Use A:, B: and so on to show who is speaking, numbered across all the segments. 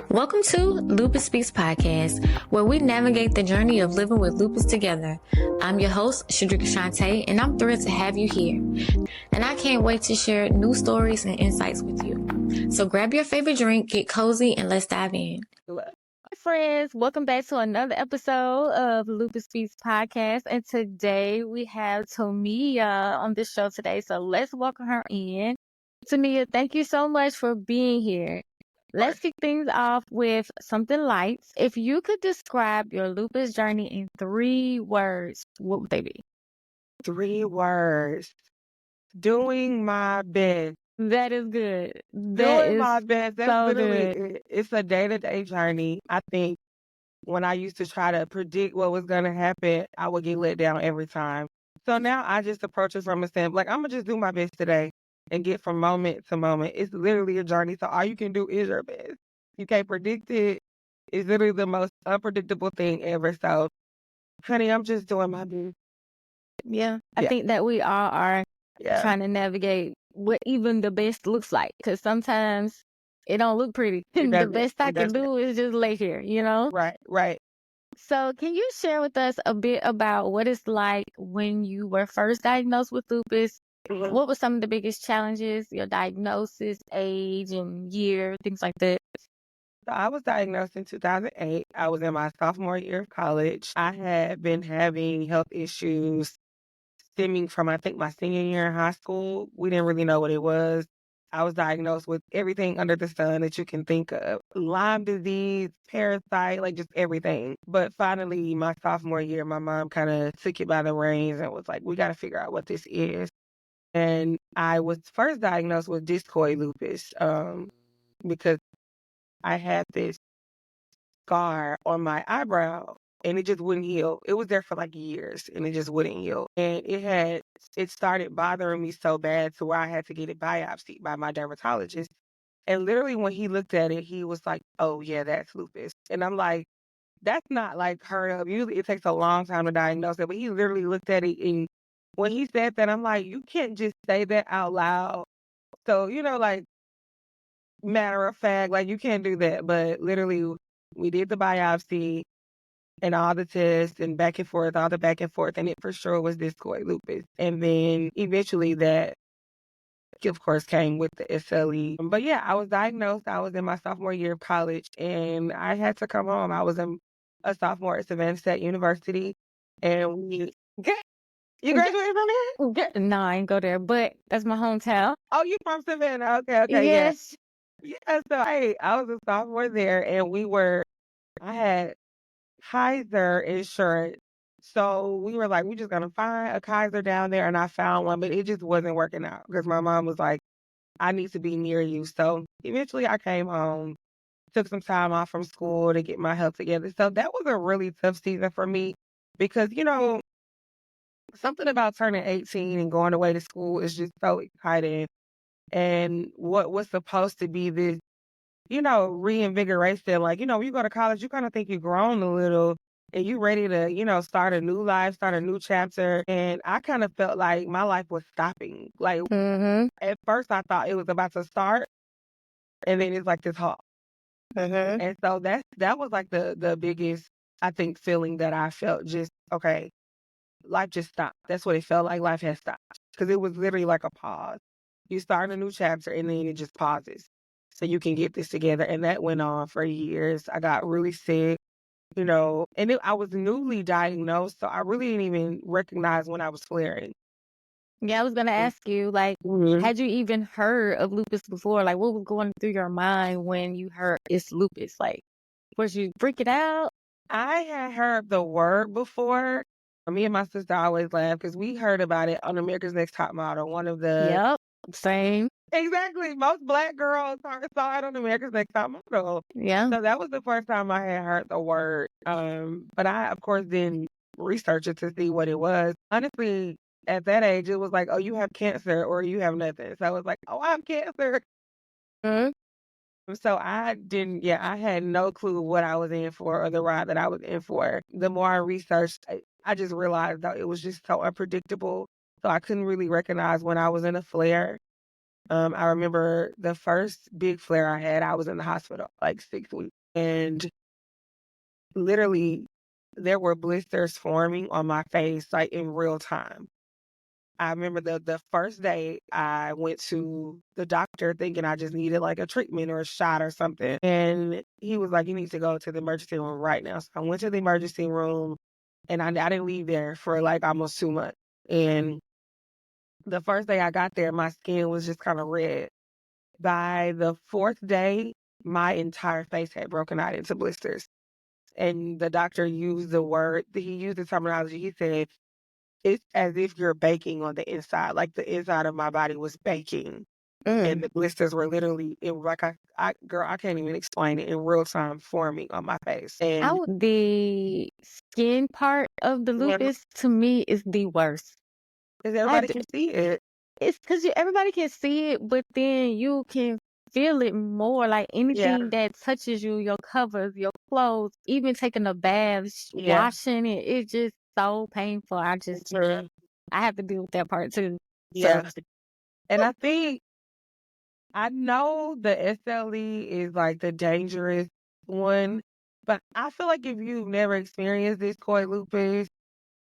A: Welcome to Lupus Speaks Podcast, where we navigate the journey of living with lupus together. I'm your host, Shant'e, and I'm thrilled to have you here. And I can't wait to share new stories and insights with you. So grab your favorite drink, get cozy, and let's dive in.
B: Hi, friends. Welcome back to another episode of Lupus Speaks Podcast. And today we have Tommia on the show today. So let's welcome her in. Tommia, thank you so much for being here. Let's kick things off with something light. If you could describe your lupus journey in 3 words, what would they be?
C: 3 words. Doing my best.
B: That is good.
C: Doing my best. That's
B: so
C: literally
B: good.
C: it. It's a day-to-day journey. I think when I used to try to predict what was going to happen, I would get let down every time. So now I just approach it from a standpoint, like, I'm going to just do my best today and get from moment to moment. It's literally a journey. So all you can do is your best. You can't predict it. It's literally the most unpredictable thing ever. So, honey, I'm just doing my best.
B: Yeah. I think that we all are trying to navigate what even the best looks like, because sometimes it don't look pretty. The best I can do is just lay here, you know?
C: Right.
B: So can you share with us a bit about what it's like when you were first diagnosed with lupus?
C: Mhm.
B: What were some of the biggest challenges, your diagnosis, age and year, things like that?
C: So I was diagnosed in 2008. I was in my sophomore year of college. I had been having health issues stemming from, I think, my senior year in high school. We didn't really know what it was. I was diagnosed with everything under the sun that you can think of. Lyme disease, parasite, like just everything. But finally, my sophomore year, my mom kind of took it by the reins and was like, we got to figure out what this is. And I was first diagnosed with discoid lupus because I had this scar on my eyebrow and it just wouldn't heal. It was there for like years and it just wouldn't heal. And it started bothering me so bad to where I had to get it biopsied by my dermatologist. And literally when he looked at it, he was like, oh yeah, that's lupus. And I'm like, that's not like heard of. Usually it takes a long time to diagnose it, but he literally looked at it, and when he said that, I'm like, you can't just say that out loud. So, like, matter of fact, like, you can't do that. But literally, we did the biopsy and all the tests and back and forth, all the back and forth, and it for sure was discoid lupus. And then eventually that, of course, came with the SLE. But yeah, I was diagnosed. I was in my sophomore year of college, and I had to come home. I was a sophomore at Savannah State University, and you graduated from there?
B: No, I ain't go there, but that's my hometown.
C: Oh, you from Savannah? Okay,
B: yes.
C: Yeah, so I was a sophomore there, and I had Kaiser insurance. So we were like, we're just going to find a Kaiser down there. And I found one, but it just wasn't working out because my mom was like, I need to be near you. So eventually I came home, took some time off from school to get my health together. So that was a really tough season for me because, something about turning 18 and going away to school is just so exciting. And what was supposed to be this, reinvigoration, like, when you go to college, you kind of think you've grown a little and you ready to, start a new life, start a new chapter. And I kind of felt like my life was stopping. Like, at first I thought it was about to start and then it's like this halt. And so that was like the biggest, I think, feeling that I felt. Just, okay, life just stopped. That's what it felt like. Life has stopped because it was literally like a pause. You start a new chapter and then it just pauses so you can get this together. And that went on for years. I got really sick, and I was newly diagnosed, so I really didn't even recognize when I was flaring.
B: Yeah, I was going to ask you, like, had you even heard of lupus before? Like, what was going through your mind when you heard it's lupus? Like, was you freaking out?
C: I had heard the word before. Me and my sister always laugh because we heard about it on America's Next Top Model. One of the
B: Yep, same.
C: Exactly. Most Black girls saw it on America's Next Top Model.
B: Yeah.
C: So that was the first time I had heard the word. But I, of course, didn't research it to see what it was. Honestly, at that age, it was like, oh, you have cancer or you have nothing. So I was like, oh, I have cancer. So I had no clue what I was in for or the ride that I was in for. The more I researched, I just realized that it was just so unpredictable. So I couldn't really recognize when I was in a flare. I remember the first big flare I had, I was in the hospital like 6 weeks. And literally, there were blisters forming on my face, like in real time. I remember the first day I went to the doctor thinking I just needed like a treatment or a shot or something. And he was like, you need to go to the emergency room right now. So I went to the emergency room and I didn't leave there for like almost 2 months. And the first day I got there, my skin was just kind of red. By the fourth day, my entire face had broken out into blisters. And the doctor used he used the terminology. He said, it's as if you're baking on the inside, like the inside of my body was baking. And the blisters were literally, it was like, girl, I can't even explain it, in real time forming on my face. And
B: The skin part of the lupus to me is the worst.
C: because everybody can see it.
B: It's because everybody can see it, but then you can feel it more. Like anything that touches you, your covers, your clothes, even taking a bath, washing it, it's just so painful. I have to deal with that part too.
C: Yeah. And I know the SLE is like the dangerous one, but I feel like if you've never experienced this coy lupus,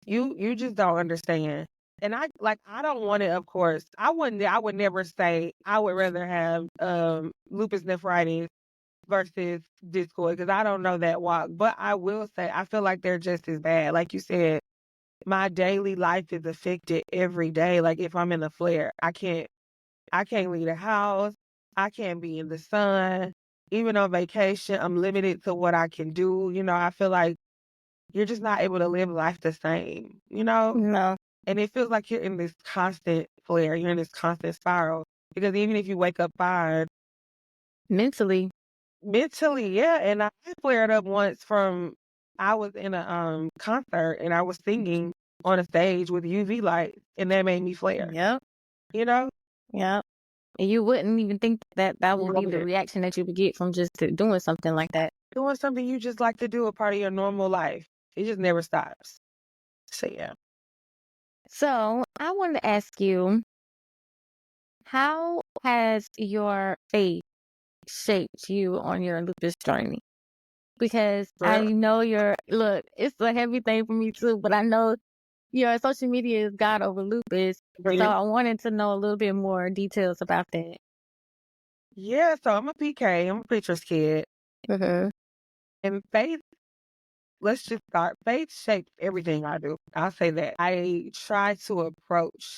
C: you just don't understand. And I don't want it, of course. I would never say I would rather have lupus nephritis versus discoid because I don't know that walk. But I will say I feel like they're just as bad. Like you said, my daily life is affected every day. Like if I'm in a flare, I can't leave the house. I can't be in the sun. Even on vacation, I'm limited to what I can do. I feel like you're just not able to live life the same,
B: No.
C: And it feels like you're in this constant flare. You're in this constant spiral. Because even if you wake up fine,
B: mentally,
C: yeah. And I flared up once I was in a concert and I was singing on a stage with UV lights, and that made me flare.
B: Yep.
C: Yep.
B: And you wouldn't even think that would be the reaction that you would get from just doing something like that.
C: Doing something you just like to do, a part of your normal life. It just never stops. So, yeah.
B: So, I wanted to ask you, how has your faith shaped you on your lupus journey? Because I know it's a heavy thing for me too, but I know your social media is God over lupus. So I wanted to know a little bit more details about that.
C: Yeah, so I'm a PK. I'm a preacher's kid.
B: Mm-hmm.
C: And faith, let's just start. Faith shapes everything I do. I'll say that. I try to approach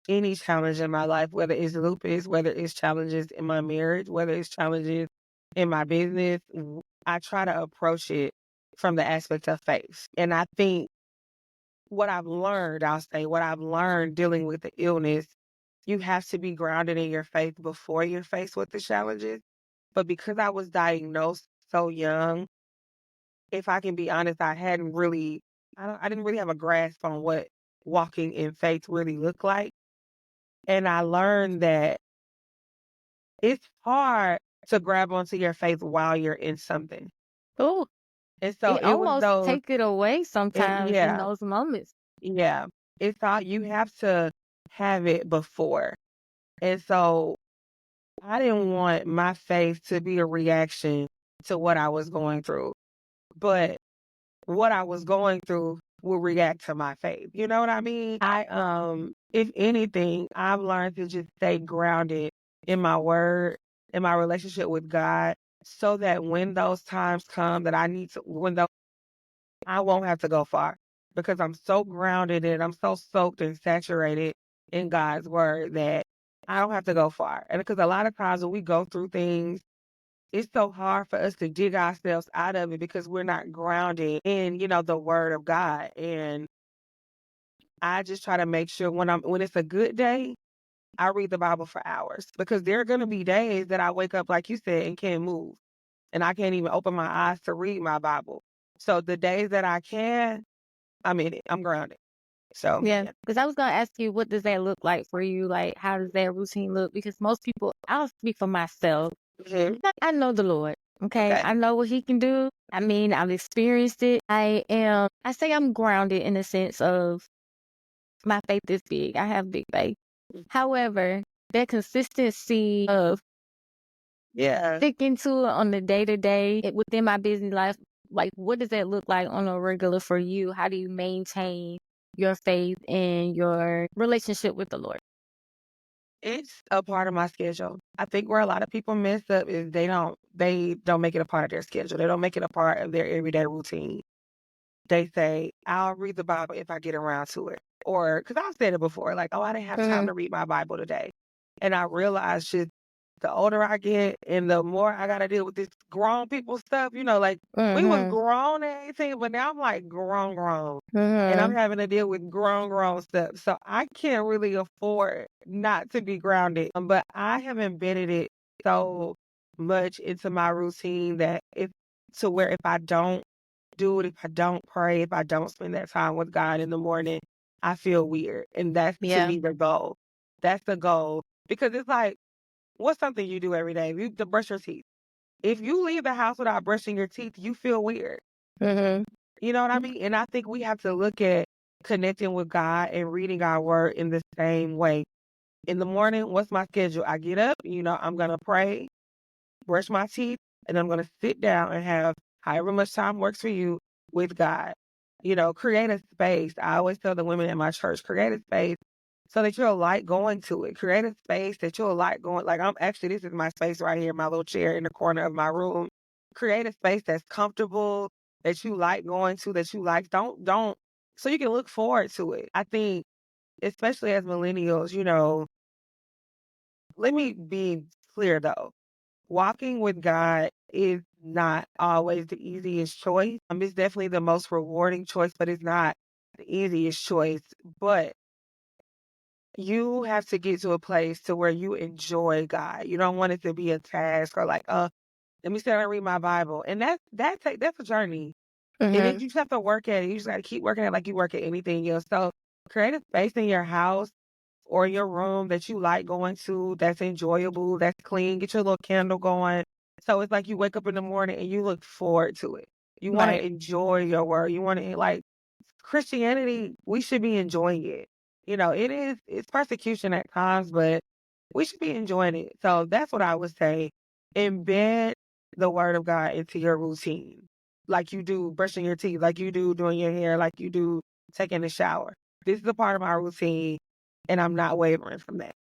C: any challenge in my life, whether it's lupus, whether it's challenges in my marriage, whether it's challenges in my business. I try to approach it from the aspect of faith. And I think what I've learned dealing with the illness, you have to be grounded in your faith before you're faced with the challenges. But because I was diagnosed so young, if I can be honest, I didn't really have a grasp on what walking in faith really looked like. And I learned that it's hard to grab onto your faith while you're in something.
B: Oh,
C: And so
B: it
C: it was
B: almost take it away sometimes in
C: yeah,
B: those moments.
C: yeah. It's all you have to have it before. And so I didn't want my faith to be a reaction to what I was going through. But what I was going through will react to my faith. You know what I mean? If anything, I've learned to just stay grounded in my word, in my relationship with God, so that when those times come that I won't have to go far because I'm so grounded and I'm so soaked and saturated in God's word that I don't have to go far. And because a lot of times when we go through things, it's so hard for us to dig ourselves out of it because we're not grounded in, the word of God. And I just try to make sure when it's a good day, I read the Bible for hours because there are going to be days that I wake up, like you said, and can't move. And I can't even open my eyes to read my Bible. So the days that I can, I'm in it. I'm grounded. So,
B: yeah, because I was going to ask you, what does that look like for you? Like, how does that routine look? Because most people, I'll speak for myself.
C: Mm-hmm.
B: I know the Lord. Okay. I know what he can do. I mean, I've experienced it. I say I'm grounded in the sense of my faith is big. I have big faith. However, that consistency of sticking to it on the day-to-day within my busy life, like, what does that look like on a regular for you? How do you maintain your faith and your relationship with the Lord?
C: It's a part of my schedule. I think where a lot of people mess up is they don't make it a part of their schedule. They don't make it a part of their everyday routine. They say, I'll read the Bible if I get around to it. Or, because I've said it before, like, oh, I didn't have time to read my Bible today. And I realized just the older I get and the more I got to deal with this grown people stuff, like we was grown at 18, but now I'm like grown. And I'm having to deal with grown stuff. So I can't really afford not to be grounded. But I have embedded it so much into my routine that if I don't do it, if I don't pray, if I don't spend that time with God in the morning, I feel weird. And that's to me the goal. That's the goal. Because it's like, what's something you do every day? You to brush your teeth. If you leave the house without brushing your teeth, you feel weird. You know what I mean? And I think we have to look at connecting with God and reading our word in the same way. In the morning, what's my schedule? I get up, I'm going to pray, brush my teeth, and I'm going to sit down and have however much time works for you with God. Create a space. I always tell the women in my church, create a space so that you'll like going to it. Create a space that you'll like going. Like this is my space right here, my little chair in the corner of my room. Create a space that's comfortable, that you like going to, that you like. Don't, so you can look forward to it. I think, especially as millennials, let me be clear though. Walking with God is not always the easiest choice. It's definitely the most rewarding choice, but it's not the easiest choice. But you have to get to a place to where you enjoy God. You don't want it to be a task or like, let me sit down and read my Bible. And that's a journey. And then you just have to work at it. You just got to keep working at it like you work at anything else. So create a space in your house or your room that you like going to, that's enjoyable, that's clean. Get your little candle going. So it's like you wake up in the morning and you look forward to it. You want to enjoy your word. You want to, like, Christianity, we should be enjoying it. It's persecution at times, but we should be enjoying it. So that's what I would say. Embed the word of God into your routine. Like you do brushing your teeth, like you do doing your hair, like you do taking a shower. This is a part of my routine, and I'm not wavering from that.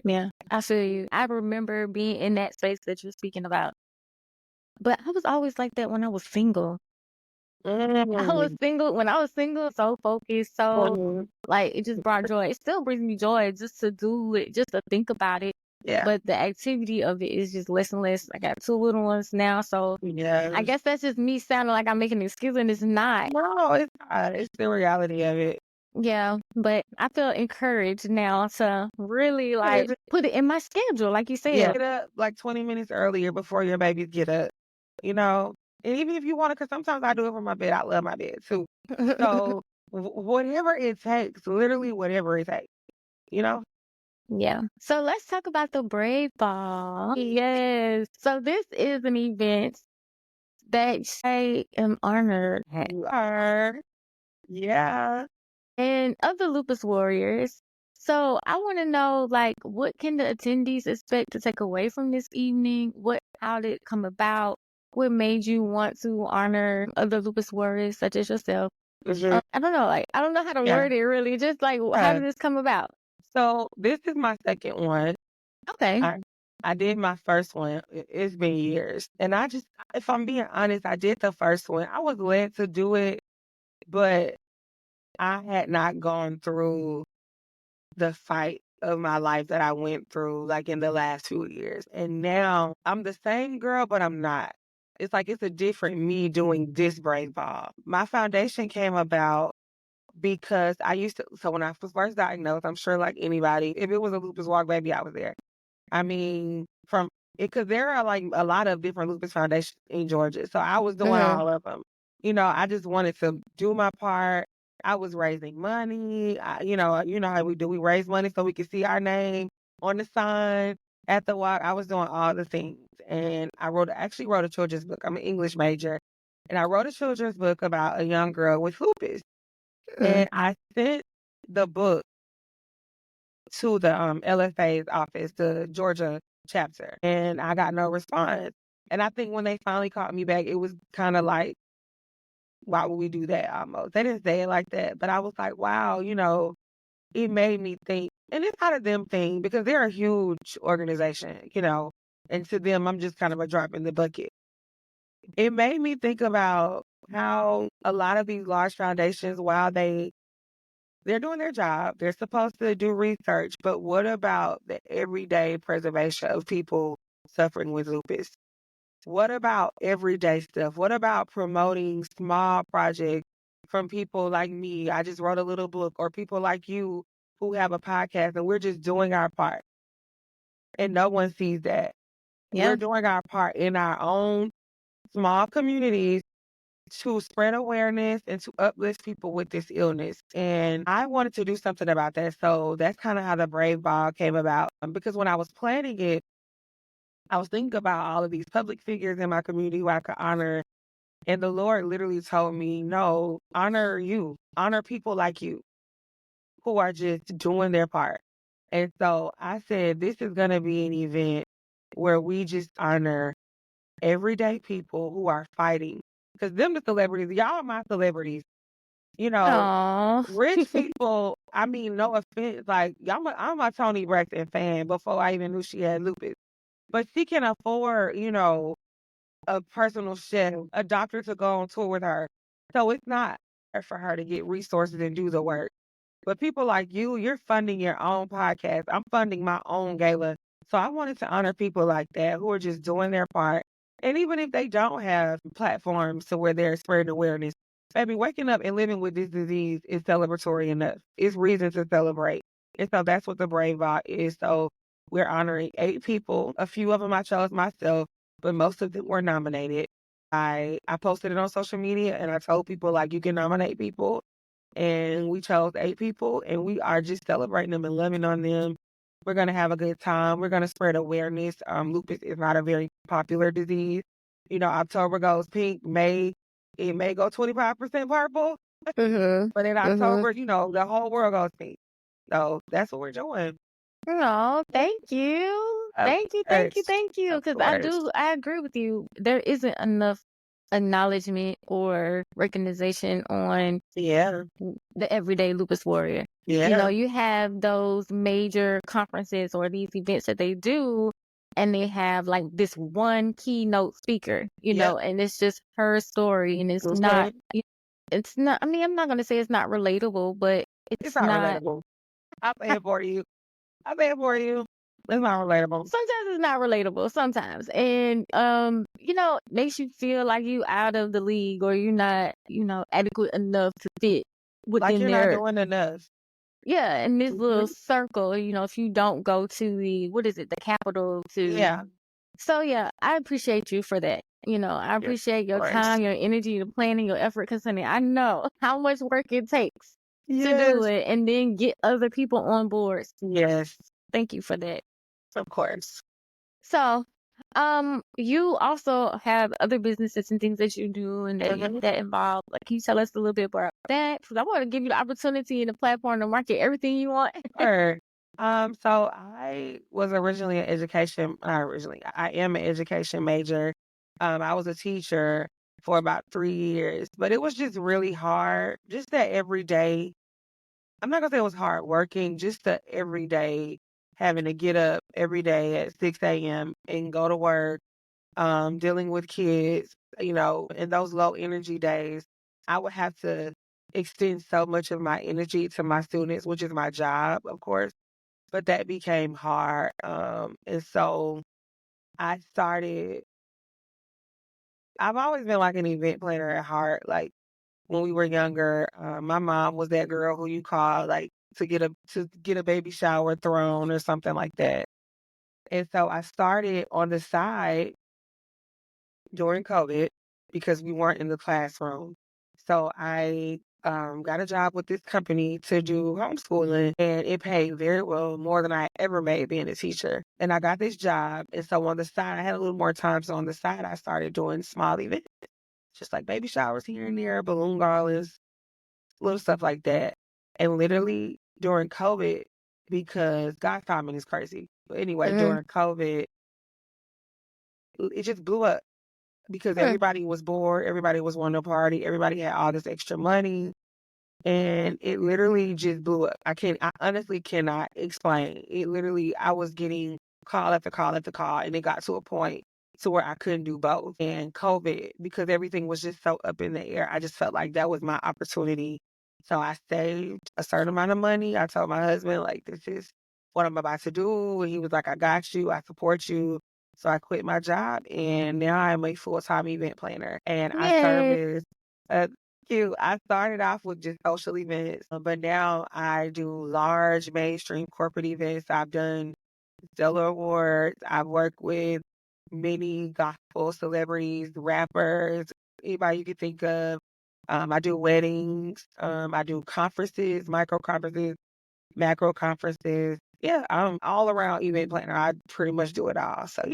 B: Yeah, I feel you. I remember being in that space that you're speaking about. But I was always like that when I was single. I was single. When I was single, so focused, so like it just brought joy. It still brings me joy just to do it, just to think about it.
C: Yeah.
B: But the activity of it is just less and less. I got 2 little ones now, so I guess that's just me sounding like I'm making an excuse, and it's not.
C: No, it's not. It's the reality of it.
B: Yeah, but I feel encouraged now to really like put it in my schedule, like you said.
C: Yeah, get up like 20 minutes earlier before your babies get up, And even if you want to, because sometimes I do it from my bed. I love my bed too. So whatever it takes, literally whatever it takes,
B: Yeah. So let's talk about the Brave Ball. Yes. So this is an event that I am honored at.
C: You are. Yeah.
B: And other lupus warriors. So I want to know, like, what can the attendees expect to take away from this evening? How did it come about? What made you want to honor other lupus warriors such as yourself? I don't know, I don't know how to word it really. Just like, how did this come about?
C: So this is my second one.
B: Okay.
C: I did my first one. It's been years. And if I'm being honest, I did the first one. I was led to do it, but I had not gone through the fight of my life that I went through like in the last 2 years. And now I'm the same girl, but I'm not. It's like it's a different me doing this Brave Ball. My foundation came about because so when I was first diagnosed, I'm sure like anybody, if it was a lupus walk, baby, I was there. I mean, because there are like a lot of different lupus foundations in Georgia. So I was doing all of them. I just wanted to do my part. I was raising money. You know how we do. We raise money so we can see our name on the sign at the walk. I was doing all the things. And I actually wrote a children's book. I'm an English major. And I wrote a children's book about a young girl with lupus. And I sent the book to the LFA's office, the Georgia chapter, and I got no response. And I think when they finally called me back, it was kind of like, why would we do that almost? They didn't say it like that, but I was like, wow, it made me think. And it's not a them thing because they're a huge organization, and to them, I'm just kind of a drop in the bucket. It made me think about how a lot of these large foundations, while they're doing their job, they're supposed to do research, but what about the everyday preservation of people suffering with lupus? What about everyday stuff? What about promoting small projects from people like me? I just wrote a little book, or people like you who have a podcast, and we're just doing our part and no one sees that.
B: Yeah.
C: We're doing our part in our own small communities to spread awareness and to uplift people with this illness. And I wanted to do something about that. So that's kind of how the Brave Ball came about. Because when I was planning it, I was thinking about all of these public figures in my community who I could honor. And the Lord literally told me, no, honor you, honor people like you who are just doing their part. And so I said, this is going to be an event where we just honor everyday people who are fighting. Because them the celebrities, y'all are my celebrities.
B: Aw.
C: Rich people, I mean, no offense, like, I'm a Toni Braxton fan before I even knew she had lupus. But she can afford, a personal chef, a doctor to go on tour with her. So it's not hard for her to get resources and do the work. But people like you, you're funding your own podcast. I'm funding my own gala. So I wanted to honor people like that who are just doing their part. And even if they don't have platforms to where they're spreading awareness, baby, waking up and living with this disease is celebratory enough. It's reason to celebrate. And so that's what the Brave Ball is. So we're honoring 8 people. A few of them I chose myself, but most of them were nominated. I posted it on social media and I told people, like, you can nominate people. And we chose 8 people, and we are just celebrating them and loving on them. We're going to have a good time. We're going to spread awareness. Lupus is not a very popular disease. October goes pink. It may go 25% purple.
B: Mm-hmm.
C: But in October, the whole world goes pink. So that's what we're doing.
B: Oh, thank you.
C: Of
B: Thank you, thank you,
C: course.
B: thank you.
C: Of
B: Because
C: course.
B: I agree with you. There isn't enough acknowledgement or recognition on
C: Yeah.
B: the everyday lupus warrior.
C: Yeah.
B: You have those major conferences or these events that they do, and they have like this one keynote speaker,
C: Yep.
B: and it's just her story, and
C: Mhm.
B: it's not, I mean, I'm not going to say it's not relatable, but
C: It's
B: it's
C: not
B: not.
C: relatable. I'll say it for you. I'll say it for you. It's not relatable.
B: Sometimes it's not relatable sometimes, and makes you feel like you out of the league, or you're not adequate enough to fit
C: Like
B: within
C: you're not
B: their,
C: doing enough.
B: yeah, in this little
C: Mhm.
B: circle. If you don't go to the, what is it, the capital to.
C: Yeah.
B: So yeah, I appreciate you for that. I
C: Yes,
B: appreciate your
C: of course.
B: time, your energy, your planning, your effort, because honey, I know how much work it takes to do
C: Yes.
B: it and then get other people on board.
C: Yes,
B: Thank you for that.
C: of course.
B: So, you also have other businesses and things that you do and
C: Mhm.
B: that involve. Like, can you tell us a little bit about that? Because I want to give you the opportunity and the platform to market everything you want.
C: Sure. So I was originally an education, not originally, I am an education major. I was a teacher for about 3 years, but it was just really hard. Just that every day. I'm not gonna say it was hard working, just the every day having to get up every day at 6 a.m. and go to work, dealing with kids, in those low energy days, I would have to extend so much of my energy to my students, which is my job, of course, but that became hard. And so I started, I've always been like an event planner at heart. Like when we were younger, my mom was that girl who you call like to get a baby shower thrown or something like that. And so I started on the side during COVID because we weren't in the classroom. So I got a job with this company to do homeschooling, and it paid very well, more than I ever made being a teacher. And I got this job. And so on the side, I had a little more time. So on the side, I started doing small events, just like baby showers here and there, balloon garlands, little stuff like that. And literally during COVID, because God's timing is crazy. But anyway,
B: Mhm.
C: during COVID, it just blew up because
B: Hmm.
C: everybody was bored, everybody was wanting to party, everybody had all this extra money, and it literally just blew up. I honestly cannot explain. It literally, I was getting call after call after call, and it got to a point to where I couldn't do both. And COVID, because everything was just so up in the air, I just felt like that was my opportunity. So I saved a certain amount of money. I told my husband, like, this is what I'm about to do. And he was like, I got you. I support you. So I quit my job, and now I'm a full-time event planner, and I
B: Yay.
C: service cute. I started off with just social events, but now I do large mainstream corporate events. I've done Stellar Awards. I've worked with many gospel celebrities, rappers, anybody you can think of. I do weddings. I do conferences, micro conferences, macro conferences. Yeah, I'm all around event planner. I pretty much do it all. So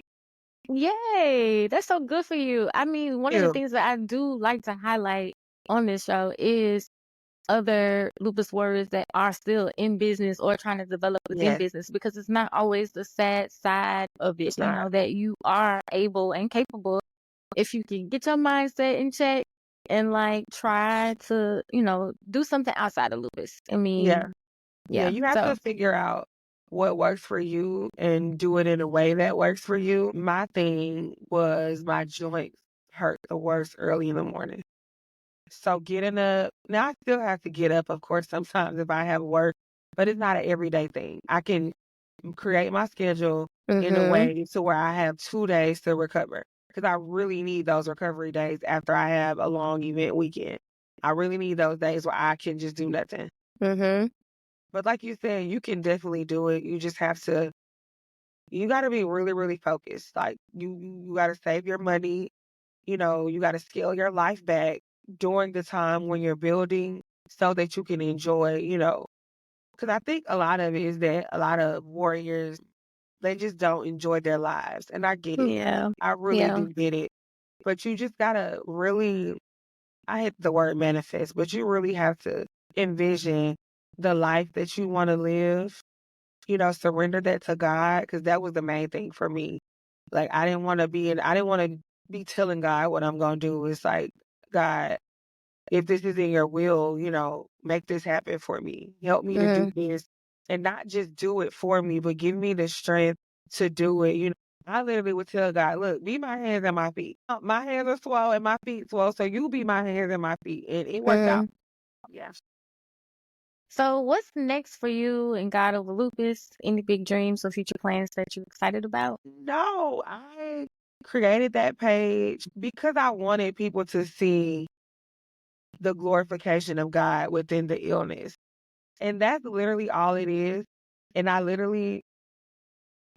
B: Yay. That's so good for you. I mean, one of the
C: yeah,
B: things that I do like to highlight on this show is other lupus warriors that are still in business or trying to develop within
C: yes,
B: business, because it's not always the sad side of it,
C: it's not.
B: that you are able and capable if you can get your mindset in check and like try to, do something outside of lupus. I
C: Yeah.
B: mean,
C: Yeah,
B: yeah.
C: you have
B: So,
C: to figure out what works for you and do it in a way that works for you. My thing was my joints hurt the worst early in the morning. So getting up, now I still have to get up, of course, sometimes if I have work, but it's not an everyday thing. I can create my schedule in a
B: mhm.
C: way to where I have 2 days to recover because I really need those recovery days after I have a long event weekend. I really need those days where I can just do nothing.
B: Mhm.
C: But like you said, you can definitely do it. You just have to, you got to be really, really focused. Like you got to save your money. You got to scale your life back during the time when you're building so that you can enjoy, because I think a lot of it is that a lot of warriors, they just don't enjoy their lives. And I get it.
B: Yeah.
C: I really
B: Yeah.
C: do get it. But you just got to really, I hate the word manifest, but you really have to envision the life that you want to live, surrender that to God, because that was the main thing for me. Like, I didn't want to be telling God what I'm going to do. It's like, God, if this is in your will, make this happen for me. Help me to do
B: Mhm.
C: this and not just do it for me, but give me the strength to do it. I literally would tell God, look, be my hands and my feet. My hands are swole and my feet swole, so you be my hands and my feet. And it worked out.
B: Mhm.
C: Yeah.
B: So, what's next for you and God over lupus? Any big dreams or future plans that you're excited about?
C: No, I created that page because I wanted people to see the glorification of God within the illness. And that's literally all it is. And I literally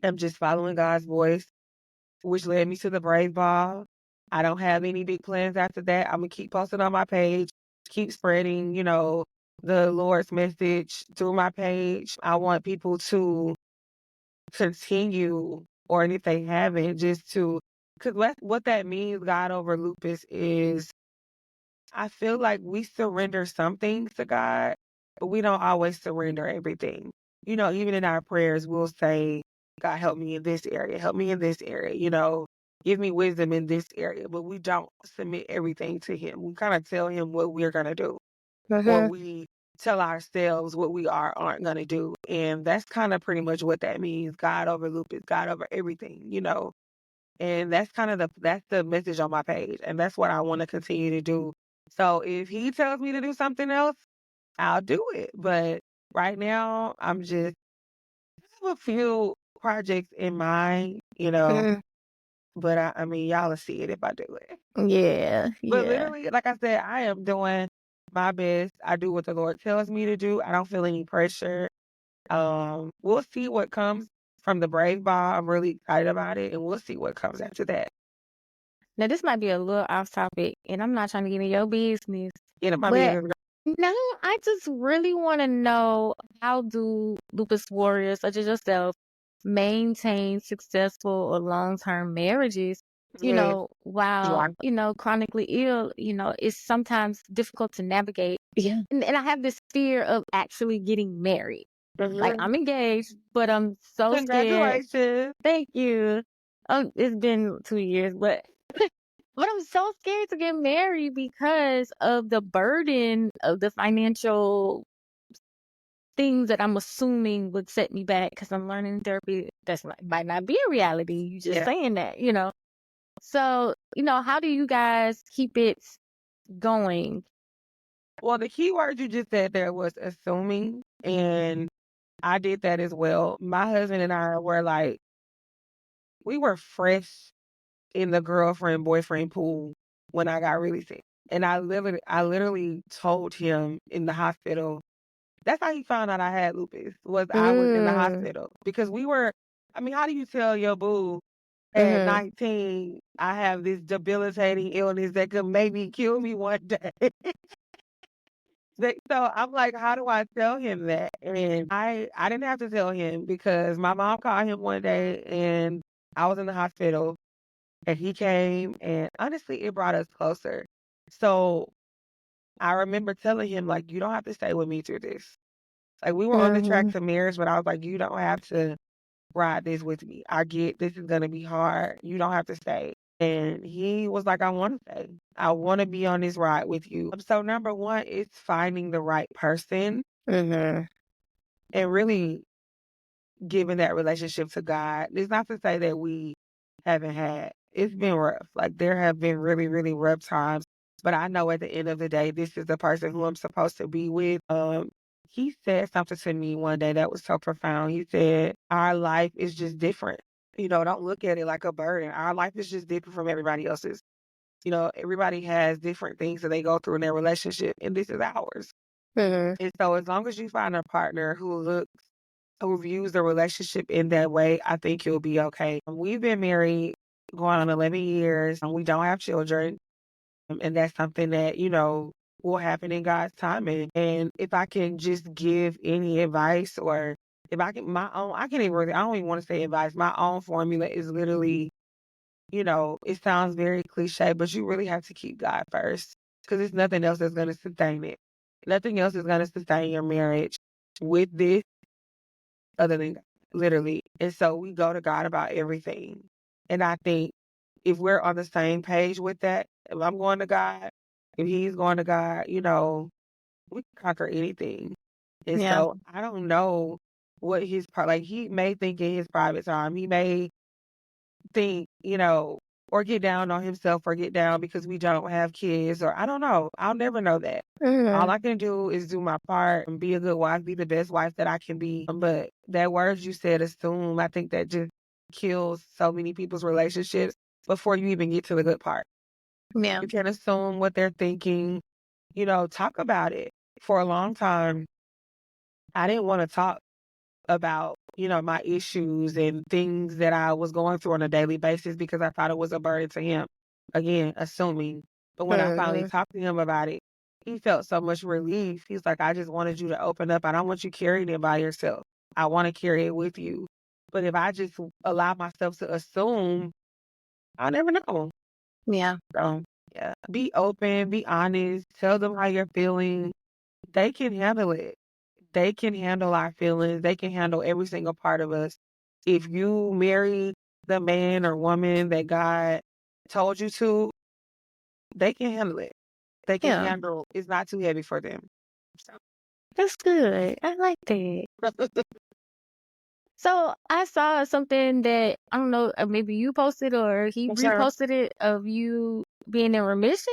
C: am just following God's voice, which led me to the Brave Ball. I don't have any big plans after that. I'm going to keep posting on my page, keep spreading, the Lord's message through my page. I want people to continue, or if they haven't, just to, because what that means, God over lupus, is I feel like we surrender some things to God, but we don't always surrender everything. Even in our prayers, we'll say, God, help me in this area, help me in this area, give me wisdom in this area, but we don't submit everything to Him. We kind of tell Him what we're going to do, or
B: Mhm.
C: we tell ourselves what we aren't going to do. And that's kind of pretty much what that means. God over lupus, God over everything. And that's the message on my page. And that's what I want to continue to do. So if he tells me to do something else, I'll do it. But right now I have a few projects in mind.
B: Mhm.
C: But I mean, y'all will see it if I do it.
B: Yeah.
C: But
B: Yeah.
C: literally, like I said, I am doing my best. I do what the Lord tells me to do. I don't feel any pressure. We'll see what comes from the Brave Ball. I'm really excited about it, and we'll see what comes after that.
B: Now, this might be a little off topic, and I'm not trying to get in your business,
C: Get in my
B: but
C: business.
B: no, I just really want to know, how do lupus warriors such as yourself maintain successful or long-term marriages,
C: Yeah.
B: while,
C: Right.
B: chronically ill, it's sometimes difficult to navigate. Yeah. And I have this fear of actually getting married. Like, I'm engaged, but I'm so scared.
C: Congratulations.
B: Thank you. It's been 2 years, but but I'm so scared to get married because of the burden of the financial things that I'm assuming would set me back because I'm learning therapy. Might not be a reality. You just
C: Yeah.
B: saying that, you know. So, how do you guys keep it going?
C: Well, the key word you just said there was assuming, and I did that as well. My husband and I were like, we were fresh in the girlfriend boyfriend pool when I got really sick. And I literally told him in the hospital. That's how he found out I had lupus. Was I was in the hospital because we were. I mean, how do you tell your boo at 19 I have this debilitating illness that could maybe kill me one day? So I'm like, how do I tell him that? And I didn't have to tell him because my mom called him one day and I was in the hospital and he came and honestly it brought us closer. So I remember telling him like, you don't have to stay with me through this. Like we were on the track to marriage, but I was like, you don't have to ride this with me. I get this is gonna be hard. You don't have to stay. And he was like, I want to stay. I want to be on this ride with you. So number one is finding the right person and really giving that relationship to God. It's not to say that we haven't had. It's been rough. Like there have been really, really rough times. But I know at the end of the day, this is the person who I'm supposed to be with. He said something to me one day that was so profound. He said, our life is just different. Don't look at it like a burden. Our life is just different from everybody else's. Everybody has different things that they go through in their relationship, and this is ours. And so as long as you find a partner who views the relationship in that way, I think you'll be okay. We've been married going on 11 years, and we don't have children. And that's something that, will happen in God's timing. And if I can just give any advice or if I can, I can't even really, I don't even want to say advice. My own formula is literally, it sounds very cliche, but you really have to keep God first because there's nothing else that's going to sustain it. Nothing else is going to sustain your marriage with this other than God, literally. And so we go to God about everything. And I think if we're on the same page with that, if I'm going to God, if he's going to God, we can conquer anything. And
B: Yeah.
C: so I don't know what his part, like he may think in his private time, he may think, or get down on himself or get down because we don't have kids or I don't know. I'll never know that. All I can do is do my part and be a good wife, be the best wife that I can be. But that words you said, assume, I think that just kills so many people's relationships before you even get to the good part.
B: Yeah.
C: You can't assume what they're thinking, talk about it. For a long time, I didn't want to talk about, my issues and things that I was going through on a daily basis because I thought it was a burden to him. Again, assuming. But when I finally talked to him about it, he felt so much relief. He's like, I just wanted you to open up. I don't want you carrying it by yourself. I want to carry it with you. But if I just allow myself to assume, I'll never know.
B: Yeah.
C: So, yeah, be open, be honest, tell them how you're feeling. They can handle it. They can handle our feelings. They can handle every single part of us. If you marry the man or woman that God told you to, they can handle it. They can
B: Yeah.
C: handle it's not too heavy for them. So.
B: That's good. I like that. So I saw something that I don't know, maybe you posted or he
C: Sure.
B: reposted it of you being in remission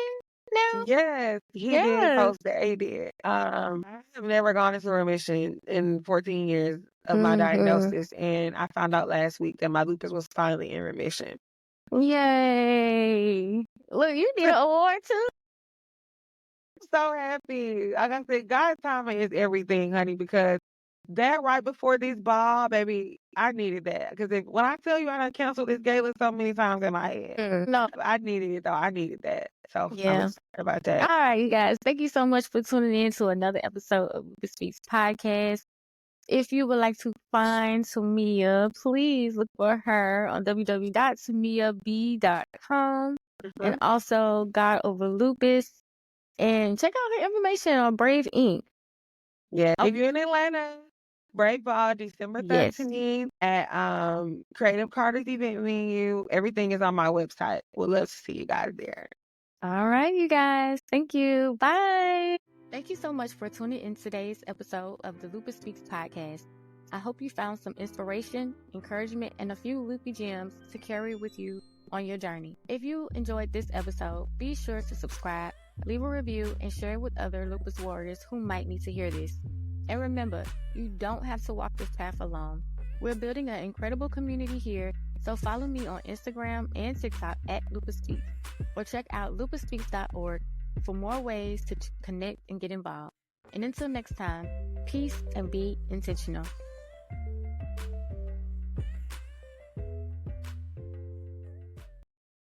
B: now.
C: Yes, he did
B: Yes.
C: post that. He did. I have never gone into remission in 14 years of my diagnosis, and I found out last week that my lupus was finally in remission.
B: Yay! Look, you need an award too.
C: So happy. Like I said, God's timing is everything, honey, because that right before this ball, baby, I needed that. Because when I tell you I done canceled this gala so many times in my head,
B: No.
C: I needed it though. I needed that. So I'm
B: Yeah.
C: excited about that.
B: All right, you guys. Thank you so much for tuning in to another episode of Lupus Speaks Podcast. If you would like to find Tommia, please look for her on www.tommiab.com and also God Over Lupus. And check out her information on Brave Inc.
C: Yeah, if you're in Atlanta, Brave Ball, December
B: Yes.
C: 13th at Creative Carter's event venue. Everything is on my website. Would love to see you guys there.
B: All right, you guys. Thank you. Bye. Thank you so much for tuning in today's episode of the Lupus Speaks podcast. I hope you found some inspiration, encouragement, and a few loopy gems to carry with you on your journey. If you enjoyed this episode, be sure to subscribe, leave a review, and share it with other lupus warriors who might need to hear this. And remember, you don't have to walk this path alone. We're building an incredible community here, so follow me on Instagram and TikTok at Lupus Speaks, or check out lupusspeaks.org for more ways to connect and get involved. And until next time, peace and be intentional.